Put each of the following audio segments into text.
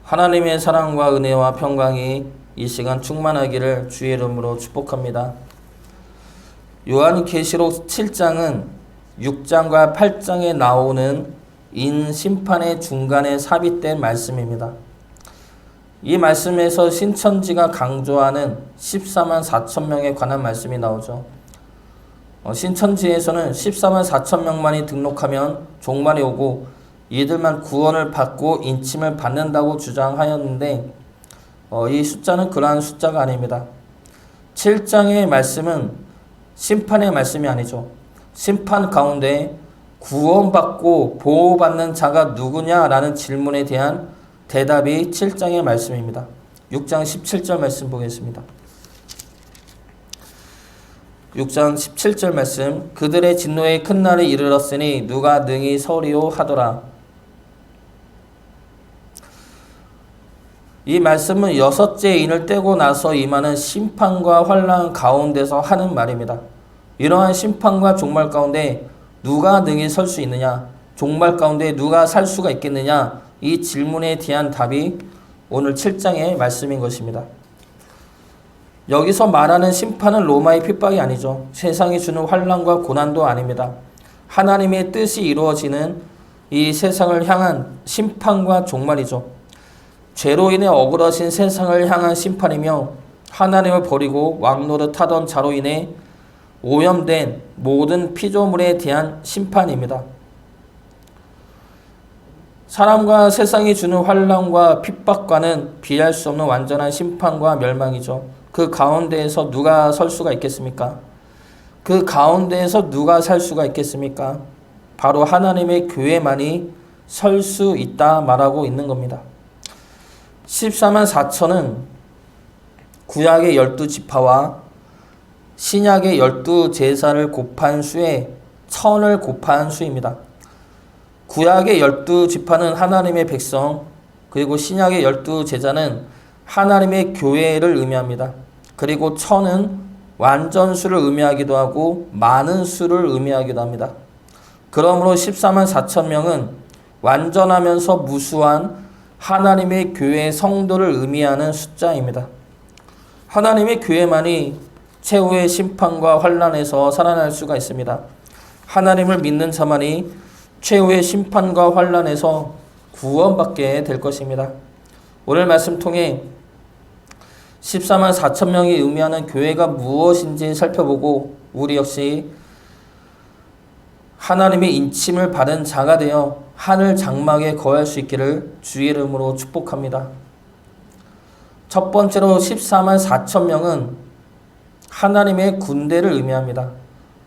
하나님의 사랑과 은혜와 평강이 이 시간 충만하기를 주의 이름으로 축복합니다. 요한계시록 7장은 6장과 8장에 나오는 인심판의 중간에 삽입된 말씀입니다. 이 말씀에서 신천지가 강조하는 14만 4천 명에 관한 말씀이 나오죠. 신천지에서는 14만 4천 명만이 등록하면 종말이 오고 이들만 구원을 받고 인침을 받는다고 주장하였는데 이 숫자는 그러한 숫자가 아닙니다. 7장의 말씀은 심판의 말씀이 아니죠. 심판 가운데 구원받고 보호받는 자가 누구냐라는 질문에 대한 대답이 7장의 말씀입니다. 6장 17절 말씀 보겠습니다. 6장 17절 말씀. 그들의 진노의 큰 날이 이르렀으니 누가 능히 서리오 하더라. 이 말씀은 6째 인을 떼고 나서 임하는 심판과 환난 가운데서 하는 말입니다. 이러한 심판과 종말 가운데 누가 능히 설 수 있느냐, 종말 가운데 누가 살 수가 있겠느냐, 이 질문에 대한 답이 오늘 7장의 말씀인 것입니다. 여기서 말하는 심판은 로마의 핍박이 아니죠. 세상이 주는 환난과 고난도 아닙니다. 하나님의 뜻이 이루어지는 이 세상을 향한 심판과 종말이죠. 죄로 인해 억울하신 세상을 향한 심판이며 하나님을 버리고 왕노릇하던 자로 인해 오염된 모든 피조물에 대한 심판입니다. 사람과 세상이 주는 환난과 핍박과는 비할 수 없는 완전한 심판과 멸망이죠. 그 가운데에서 누가 설 수가 있겠습니까? 그 가운데에서 누가 살 수가 있겠습니까? 바로 하나님의 교회만이 설 수 있다 말하고 있는 겁니다. 14만 4천은 구약의 12지파와 신약의 12제사를 곱한 수에 1000을 곱한 수입니다. 구약의 12지파는 하나님의 백성, 그리고 신약의 12제사는 하나님의 교회를 의미합니다. 그리고 1000은 완전수를 의미하기도 하고 많은 수를 의미하기도 합니다. 그러므로 14만 4천 명은 완전하면서 무수한 하나님의 교회의 성도를 의미하는 숫자입니다. 하나님의 교회만이 최후의 심판과 환난에서 살아날 수가 있습니다. 하나님을 믿는 자만이 최후의 심판과 환난에서 구원받게 될 것입니다. 오늘 말씀 통해 14만 4천 명이 의미하는 교회가 무엇인지 살펴보고 우리 역시 하나님의 인침을 받은 자가 되어 하늘 장막에 거할 수 있기를 주의 이름으로 축복합니다. 첫 번째로 14만 4천 명은 하나님의 군대를 의미합니다.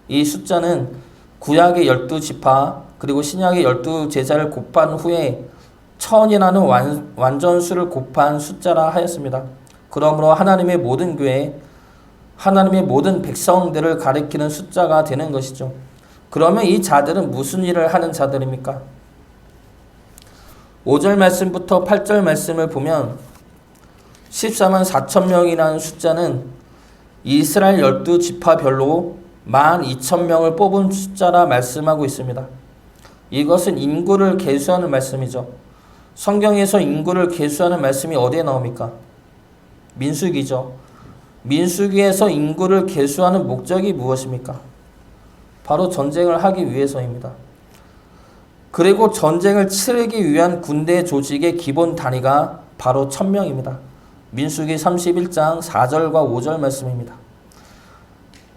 이 숫자는 구약의 12지파 그리고 신약의 12제사를 곱한 후에 1000이라는 완전수를 곱한 숫자라 하였습니다. 그러므로 하나님의 모든 교회, 하나님의 모든 백성들을 가리키는 숫자가 되는 것이죠. 그러면 이 자들은 무슨 일을 하는 자들입니까? 5절 말씀부터 8절 말씀을 보면 14만 4천 명이라는 숫자는 이스라엘 12지파별로 12,000명을 뽑은 숫자라 말씀하고 있습니다. 이것은 인구를 계수하는 말씀이죠. 성경에서 인구를 계수하는 말씀이 어디에 나옵니까? 민수기죠. 민수기에서 인구를 계수하는 목적이 무엇입니까? 바로 전쟁을 하기 위해서입니다. 그리고 전쟁을 치르기 위한 군대 조직의 기본 단위가 바로 1000명입니다. 민수기 31장 4절과 5절 말씀입니다.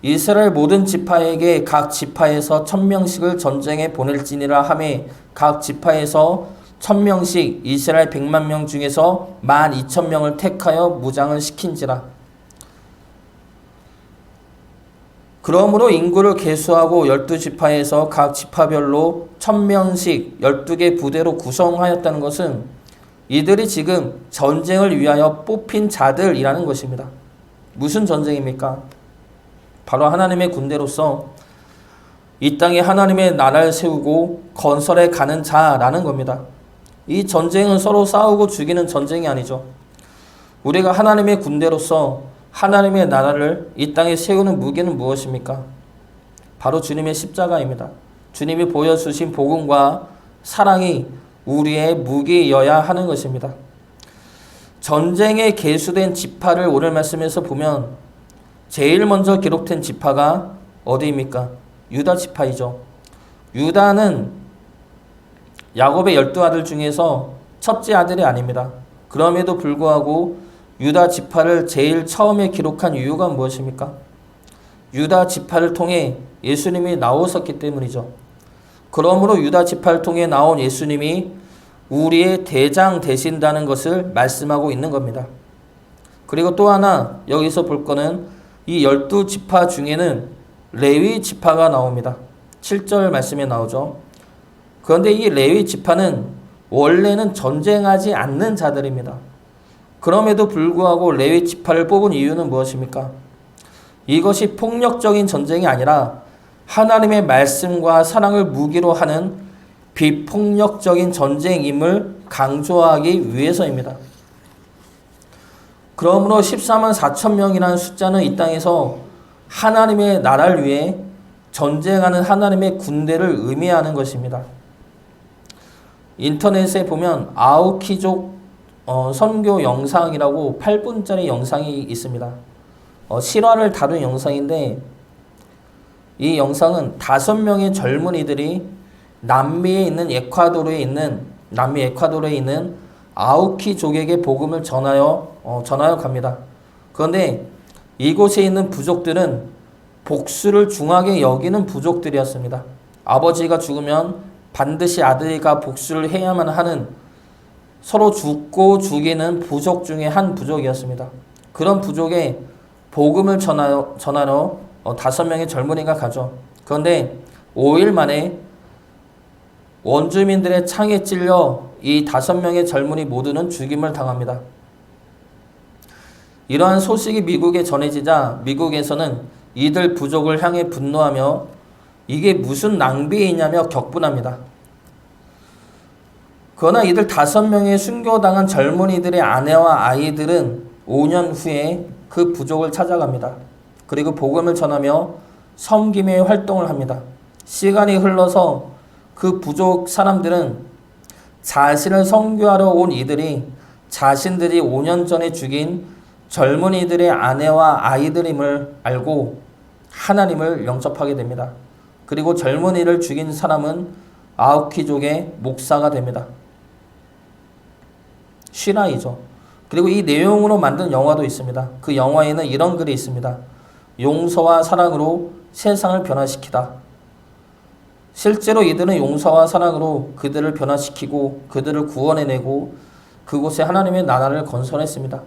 이스라엘 모든 지파에게 각 지파에서 1000명씩을 전쟁에 보낼지니라 하매 각 지파에서 1000명씩 이스라엘 100만 명 중에서 12,000명을 택하여 무장을 시킨지라. 그러므로 인구를 계수하고 12지파에서 각 지파별로 1000명씩 12개 부대로 구성하였다는 것은 이들이 지금 전쟁을 위하여 뽑힌 자들이라는 것입니다. 무슨 전쟁입니까? 바로 하나님의 군대로서 이 땅에 하나님의 나라를 세우고 건설해 가는 자라는 겁니다. 이 전쟁은 서로 싸우고 죽이는 전쟁이 아니죠. 우리가 하나님의 군대로서 하나님의 나라를 이 땅에 세우는 무기는 무엇입니까? 바로 주님의 십자가입니다. 주님이 보여주신 복음과 사랑이 우리의 무기여야 하는 것입니다. 전쟁에 계수된 지파를 오늘 말씀에서 보면 제일 먼저 기록된 지파가 어디입니까? 유다 지파이죠. 유다는 야곱의 12아들 중에서 첫째 아들이 아닙니다. 그럼에도 불구하고 유다 지파를 제일 처음에 기록한 이유가 무엇입니까? 유다 지파를 통해 예수님이 나오셨기 때문이죠. 그러므로 유다 지파를 통해 나온 예수님이 우리의 대장 되신다는 것을 말씀하고 있는 겁니다. 그리고 또 하나 여기서 볼 거는 이 12지파 중에는 레위 지파가 나옵니다. 7절 말씀에 나오죠. 그런데 이 레위 지파는 원래는 전쟁하지 않는 자들입니다. 그럼에도 불구하고 레위 지파를 뽑은 이유는 무엇입니까? 이것이 폭력적인 전쟁이 아니라 하나님의 말씀과 사랑을 무기로 하는 비폭력적인 전쟁임을 강조하기 위해서입니다. 그러므로 14만 4천 명이라는 숫자는 이 땅에서 하나님의 나라를 위해 전쟁하는 하나님의 군대를 의미하는 것입니다. 인터넷에 보면 아우키족 선교 영상이라고 8분짜리 영상이 있습니다. 실화를 다룬 영상인데 이 영상은 5명의 젊은이들이 남미 에콰도르에 있는 아우키족에게 복음을 전하여 갑니다. 그런데 이곳에 있는 부족들은 복수를 중하게 여기는 부족들이었습니다. 아버지가 죽으면 반드시 아들이가 복수를 해야만 하는 서로 죽고 죽이는 부족 중에 한 부족이었습니다. 그런 부족에 복음을 전하러 5명의 젊은이가 가죠. 그런데 5일 만에 원주민들의 창에 찔려 이 5명의 젊은이 모두는 죽임을 당합니다. 이러한 소식이 미국에 전해지자 미국에서는 이들 부족을 향해 분노하며 이게 무슨 낭비이냐며 격분합니다. 그러나 이들 5명의 순교당한 젊은이들의 아내와 아이들은 5년 후에 그 부족을 찾아갑니다. 그리고 복음을 전하며 섬김의 활동을 합니다. 시간이 흘러서 그 부족 사람들은 자신을 선교하러 온 이들이 자신들이 5년 전에 죽인 젊은이들의 아내와 아이들임을 알고 하나님을 영접하게 됩니다. 그리고 젊은이를 죽인 사람은 아우키족의 목사가 됩니다. 실화이죠. 그리고 이 내용으로 만든 영화도 있습니다. 그 영화에는 이런 글이 있습니다. 용서와 사랑으로 세상을 변화시키다. 실제로 이들은 용서와 사랑으로 그들을 변화시키고 그들을 구원해내고 그곳에 하나님의 나라를 건설했습니다.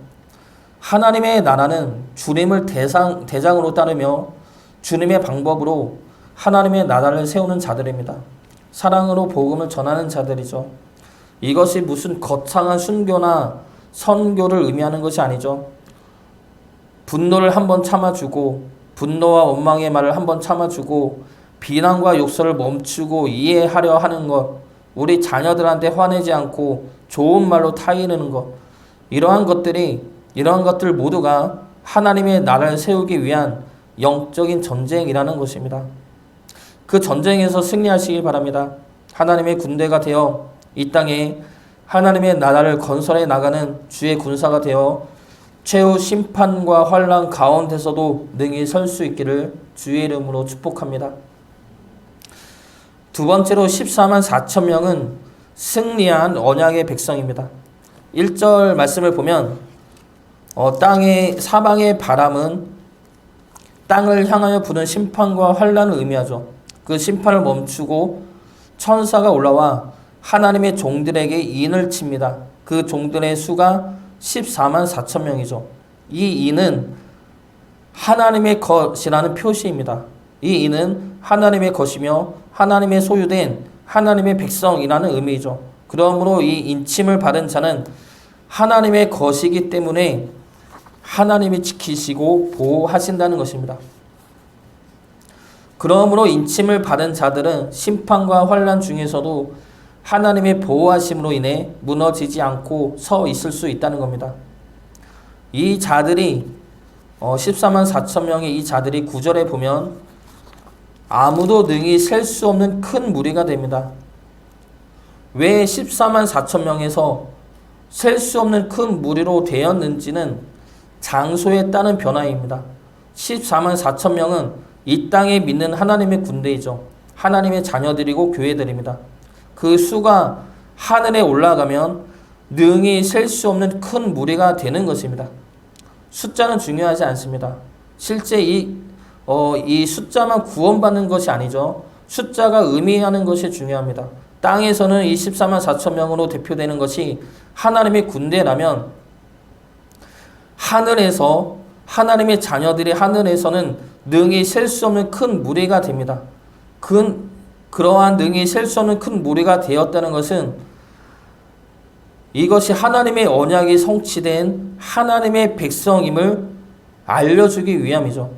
하나님의 나라는 주님을 대장으로 따르며 주님의 방법으로 하나님의 나라를 세우는 자들입니다. 사랑으로 복음을 전하는 자들이죠. 이것이 무슨 거창한 순교나 선교를 의미하는 것이 아니죠. 분노를 한번 참아주고 분노와 원망의 말을 한번 참아주고 비난과 욕설을 멈추고 이해하려 하는 것, 우리 자녀들한테 화내지 않고 좋은 말로 타이르는 것, 이러한 것들 모두가 하나님의 나라를 세우기 위한 영적인 전쟁이라는 것입니다. 그 전쟁에서 승리하시길 바랍니다. 하나님의 군대가 되어 이 땅에 하나님의 나라를 건설해 나가는 주의 군사가 되어 최후 심판과 환난 가운데서도 능히 설 수 있기를 주의 이름으로 축복합니다. 두 번째로 14만 4천 명은 승리한 언약의 백성입니다. 1절 말씀을 보면 사방의 바람은 땅을 향하여 부는 심판과 환난을 의미하죠. 그 심판을 멈추고 천사가 올라와 하나님의 종들에게 인을 칩니다. 그 종들의 수가 14만 4천 명이죠. 이 인은 하나님의 것이라는 표시입니다. 이 인은 하나님의 것이며 하나님의 소유된 하나님의 백성이라는 의미죠. 그러므로 이 인침을 받은 자는 하나님의 것이기 때문에 하나님이 지키시고 보호하신다는 것입니다. 그러므로 인침을 받은 자들은 심판과 환난 중에서도 하나님의 보호하심으로 인해 무너지지 않고 서 있을 수 있다는 겁니다. 이 자들이 14만 4천 명의 이 자들이 9절에 보면 아무도 능히 셀 수 없는 큰 무리가 됩니다. 왜 14만 4천 명에서 셀 수 없는 큰 무리로 되었는지는 장소에 따른 변화입니다. 14만 4천 명은 이 땅에 믿는 하나님의 군대이죠. 하나님의 자녀들이고 교회들입니다. 그 수가 하늘에 올라가면 능히 셀 수 없는 큰 무리가 되는 것입니다. 숫자는 중요하지 않습니다. 실제 이 숫자만 구원받는 것이 아니죠. 숫자가 의미하는 것이 중요합니다. 땅에서는 이 14만 4천 명으로 대표되는 것이 하나님의 군대라면 하늘에서 하나님의 자녀들이 하늘에서는 능히 셀 수 없는 큰 무리가 됩니다. 그러한 능히 셀 수 없는 큰 무리가 되었다는 것은 이것이 하나님의 언약이 성취된 하나님의 백성임을 알려주기 위함이죠.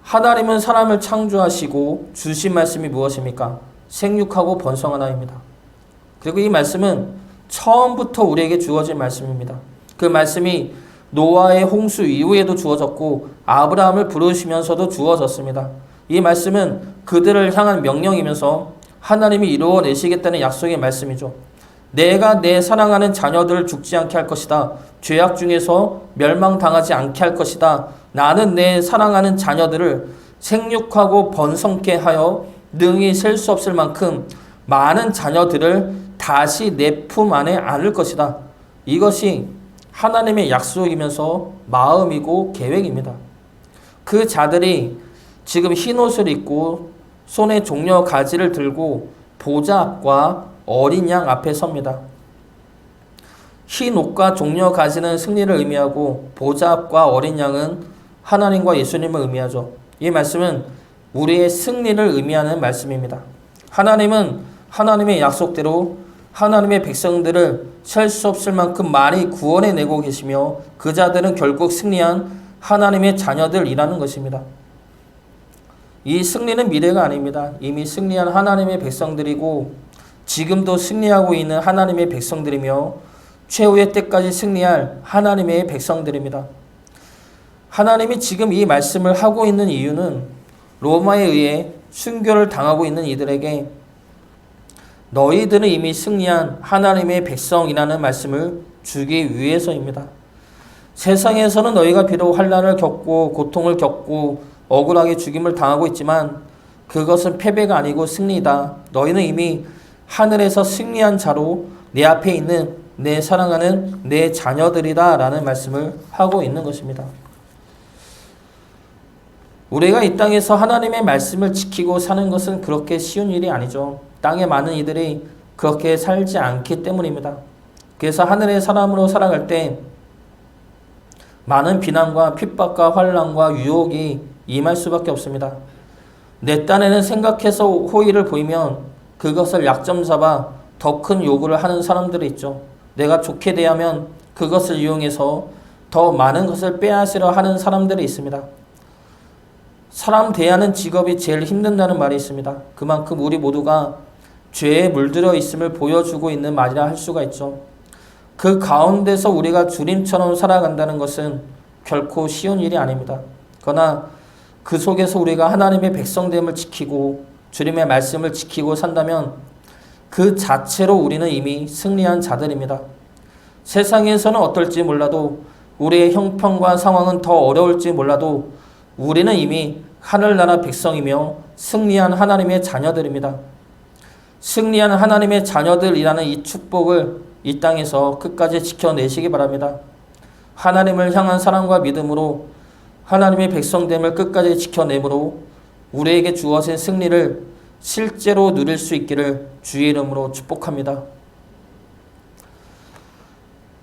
하나님은 사람을 창조하시고 주신 말씀이 무엇입니까? 생육하고 번성하나입니다. 그리고 이 말씀은 처음부터 우리에게 주어진 말씀입니다. 그 말씀이 노아의 홍수 이후에도 주어졌고 아브라함을 부르시면서도 주어졌습니다. 이 말씀은 그들을 향한 명령이면서 하나님이 이루어내시겠다는 약속의 말씀이죠. 내가 내 사랑하는 자녀들을 죽지 않게 할 것이다. 죄악 중에서 멸망당하지 않게 할 것이다. 나는 내 사랑하는 자녀들을 생육하고 번성케 하여 능히 셀 수 없을 만큼 많은 자녀들을 다시 내 품 안에 안을 것이다. 이것이 하나님의 약속이면서 마음이고 계획입니다. 그 자들이 지금 흰 옷을 입고 손에 종려 가지를 들고 보좌 앞과 어린 양 앞에 섭니다. 흰 옷과 종려 가지는 승리를 의미하고 보좌 앞과 어린 양은 하나님과 예수님을 의미하죠. 이 말씀은 우리의 승리를 의미하는 말씀입니다. 하나님은 하나님의 약속대로 하나님의 백성들을 셀 수 없을 만큼 많이 구원해내고 계시며 그 자들은 결국 승리한 하나님의 자녀들이라는 것입니다. 이 승리는 미래가 아닙니다. 이미 승리한 하나님의 백성들이고 지금도 승리하고 있는 하나님의 백성들이며 최후의 때까지 승리할 하나님의 백성들입니다. 하나님이 지금 이 말씀을 하고 있는 이유는 로마에 의해 순교를 당하고 있는 이들에게 너희들은 이미 승리한 하나님의 백성이라는 말씀을 주기 위해서입니다. 세상에서는 너희가 비록 환난을 겪고 고통을 겪고 억울하게 죽임을 당하고 있지만 그것은 패배가 아니고 승리다. 너희는 이미 하늘에서 승리한 자로 내 앞에 있는 내 사랑하는 내 자녀들이다 라는 말씀을 하고 있는 것입니다. 우리가 이 땅에서 하나님의 말씀을 지키고 사는 것은 그렇게 쉬운 일이 아니죠. 땅에 많은 이들이 그렇게 살지 않기 때문입니다. 그래서 하늘의 사람으로 살아갈 때 많은 비난과 핍박과 환난과 유혹이 임할 수밖에 없습니다. 내 딴에는 생각해서 호의를 보이면 그것을 약점 잡아 더 큰 요구를 하는 사람들이 있죠. 내가 좋게 대하면 그것을 이용해서 더 많은 것을 빼앗으려 하는 사람들이 있습니다. 사람 대하는 직업이 제일 힘든다는 말이 있습니다. 그만큼 우리 모두가 죄에 물들어 있음을 보여주고 있는 말이라 할 수가 있죠. 그 가운데서 우리가 주님처럼 살아간다는 것은 결코 쉬운 일이 아닙니다. 그러나 그 속에서 우리가 하나님의 백성됨을 지키고 주님의 말씀을 지키고 산다면 그 자체로 우리는 이미 승리한 자들입니다. 세상에서는 어떨지 몰라도 우리의 형편과 상황은 더 어려울지 몰라도 우리는 이미 하늘나라 백성이며 승리한 하나님의 자녀들입니다. 승리한 하나님의 자녀들이라는 이 축복을 이 땅에서 끝까지 지켜내시기 바랍니다. 하나님을 향한 사랑과 믿음으로 하나님의 백성됨을 끝까지 지켜내므로 우리에게 주어진 승리를 실제로 누릴 수 있기를 주의 이름으로 축복합니다.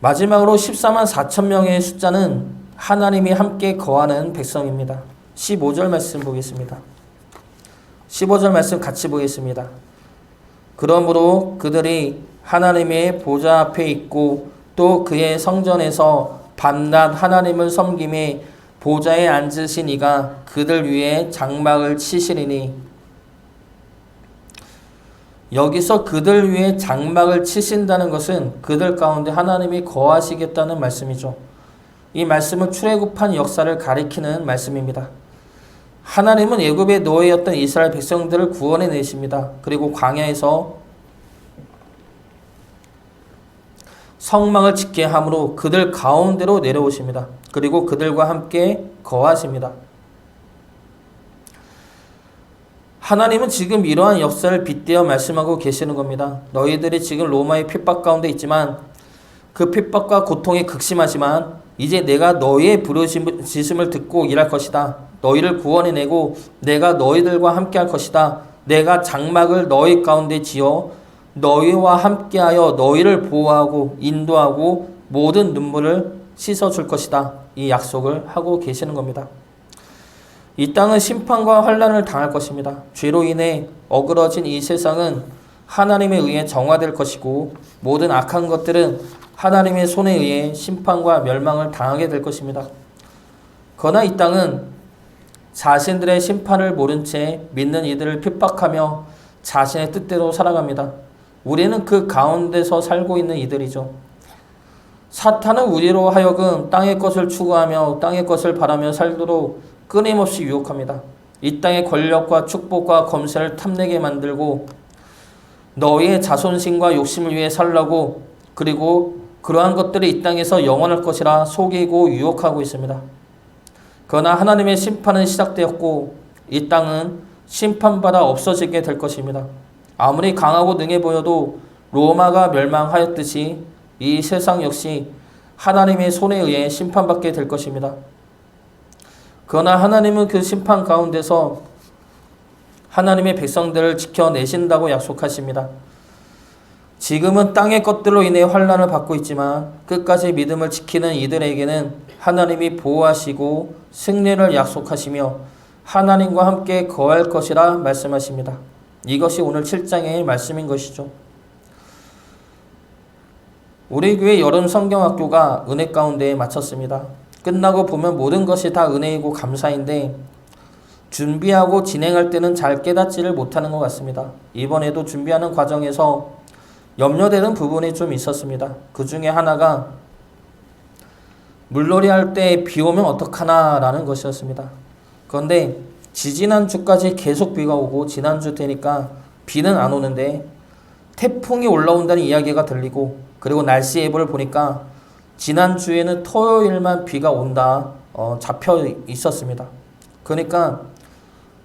마지막으로 14만 4천 명의 숫자는 하나님이 함께 거하는 백성입니다. 15절 말씀 보겠습니다. 15절 말씀 같이 보겠습니다. 그러므로 그들이 하나님의 보좌 앞에 있고 또 그의 성전에서 밤낮 하나님을 섬김에 보좌에 앉으신 이가 그들 위에 장막을 치시리니. 여기서 그들 위에 장막을 치신다는 것은 그들 가운데 하나님이 거하시겠다는 말씀이죠. 이 말씀은 출애굽한 역사를 가리키는 말씀입니다. 하나님은 애굽의 노예였던 이스라엘 백성들을 구원해 내십니다. 그리고 광야에서 성막을 짓게 함으로 그들 가운데로 내려오십니다. 그리고 그들과 함께 거하십니다. 하나님은 지금 이러한 역사를 빗대어 말씀하고 계시는 겁니다. 너희들이 지금 로마의 핍박 가운데 있지만 그 핍박과 고통이 극심하지만 이제 내가 너희의 부르짖음을 듣고 일할 것이다. 너희를 구원해내고 내가 너희들과 함께 할 것이다. 내가 장막을 너희 가운데 지어 너희와 함께하여 너희를 보호하고 인도하고 모든 눈물을 씻어줄 것이다. 이 약속을 하고 계시는 겁니다. 이 땅은 심판과 환난을 당할 것입니다. 죄로 인해 어그러진 이 세상은 하나님에 의해 정화될 것이고 모든 악한 것들은 하나님의 손에 의해 심판과 멸망을 당하게 될 것입니다. 그러나 이 땅은 자신들의 심판을 모른 채 믿는 이들을 핍박하며 자신의 뜻대로 살아갑니다. 우리는 그 가운데서 살고 있는 이들이죠. 사탄은 우리로 하여금 땅의 것을 추구하며 땅의 것을 바라며 살도록 끊임없이 유혹합니다. 이 땅의 권력과 축복과 검세를 탐내게 만들고 너희의 자존심과 욕심을 위해 살라고 그리고 그러한 것들이 이 땅에서 영원할 것이라 속이고 유혹하고 있습니다. 그러나 하나님의 심판은 시작되었고 이 땅은 심판받아 없어지게 될 것입니다. 아무리 강하고 능해 보여도 로마가 멸망하였듯이 이 세상 역시 하나님의 손에 의해 심판받게 될 것입니다. 그러나 하나님은 그 심판 가운데서 하나님의 백성들을 지켜내신다고 약속하십니다. 지금은 땅의 것들로 인해 환난을 받고 있지만 끝까지 믿음을 지키는 이들에게는 하나님이 보호하시고 승리를 약속하시며 하나님과 함께 거할 것이라 말씀하십니다. 이것이 오늘 7장의 말씀인 것이죠. 우리 교회 여름 성경학교가 은혜 가운데 마쳤습니다. 끝나고 보면 모든 것이 다 은혜이고 감사인데 준비하고 진행할 때는 잘 깨닫지를 못하는 것 같습니다. 이번에도 준비하는 과정에서 염려되는 부분이 좀 있었습니다. 그 중에 하나가 물놀이 할 때 비 오면 어떡하나 라는 것이었습니다. 그런데 지지난주까지 계속 비가 오고 지난주 되니까 비는 안 오는데 태풍이 올라온다는 이야기가 들리고 그리고 날씨 예보를 보니까 지난주에는 토요일만 비가 온다 잡혀 있었습니다. 그러니까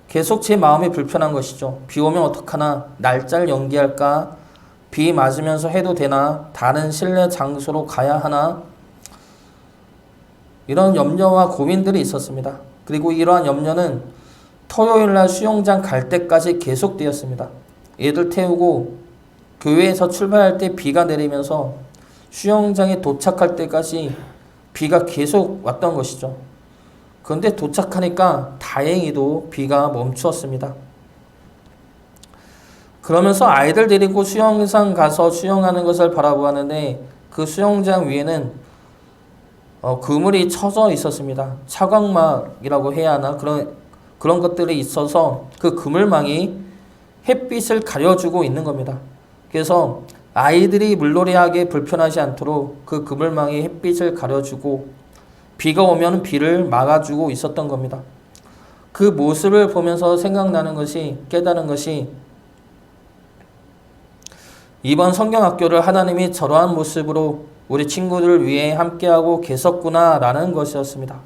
계속 제 마음이 불편한 것이죠. 비 오면 어떡하나, 날짜를 연기할까, 비 맞으면서 해도 되나, 다른 실내 장소로 가야 하나, 이런 염려와 고민들이 있었습니다. 그리고 이러한 염려는 토요일날 수영장 갈 때까지 계속되었습니다. 애들 태우고 교회에서 출발할 때 비가 내리면서 수영장에 도착할 때까지 비가 계속 왔던 것이죠. 그런데 도착하니까 다행히도 비가 멈추었습니다. 그러면서 아이들 데리고 수영장 가서 수영하는 것을 바라보았는데 그 수영장 위에는 그물이 쳐져 있었습니다. 차광막이라고 해야 하나 그런 것들이 있어서 그 그물망이 햇빛을 가려주고 있는 겁니다. 그래서 아이들이 물놀이하기에 불편하지 않도록 그 그물망이 햇빛을 가려주고 비가 오면 비를 막아주고 있었던 겁니다. 그 모습을 보면서 생각나는 것이, 깨달은 것이 이번 성경학교를 하나님이 저러한 모습으로 우리 친구들을 위해 함께하고 계셨구나 라는 것이었습니다.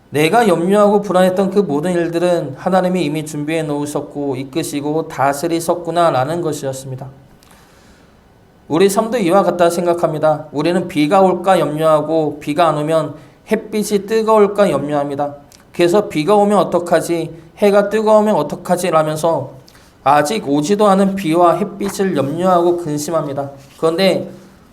내가 염려하고 불안했던 그 모든 일들은 하나님이 이미 준비해 놓으셨고 이끄시고 다스리셨구나 라는 것이었습니다. 우리 삶도 이와 같다 생각합니다. 우리는 비가 올까 염려하고 비가 안 오면 햇빛이 뜨거울까 염려합니다. 그래서 비가 오면 어떡하지, 해가 뜨거우면 어떡하지 라면서 아직 오지도 않은 비와 햇빛을 염려하고 근심합니다. 그런데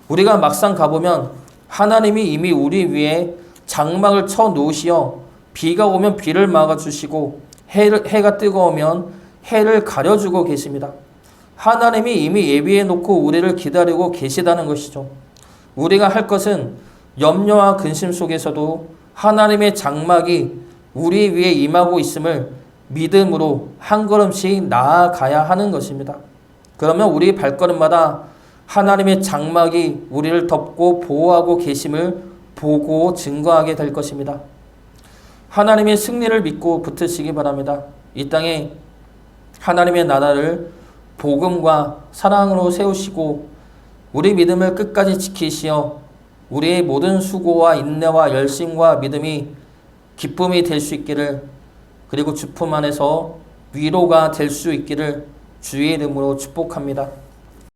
우리가 막상 가보면 하나님이 이미 우리 위에 장막을 쳐 놓으시어 비가 오면 비를 막아주시고 해가 뜨거우면 해를 가려주고 계십니다. 하나님이 이미 예비해 놓고 우리를 기다리고 계시다는 것이죠. 우리가 할 것은 염려와 근심 속에서도 하나님의 장막이 우리 위에 임하고 있음을 믿음으로 한 걸음씩 나아가야 하는 것입니다. 그러면 우리 발걸음마다 하나님의 장막이 우리를 덮고 보호하고 계심을 보고 증거하게 될 것입니다. 하나님의 승리를 믿고 붙으시기 바랍니다. 이 땅에 하나님의 나라를 복음과 사랑으로 세우시고 우리 믿음을 끝까지 지키시어 우리의 모든 수고와 인내와 열심과 믿음이 기쁨이 될 수 있기를, 그리고 주품 안에서 위로가 될 수 있기를 주의 이름으로 축복합니다.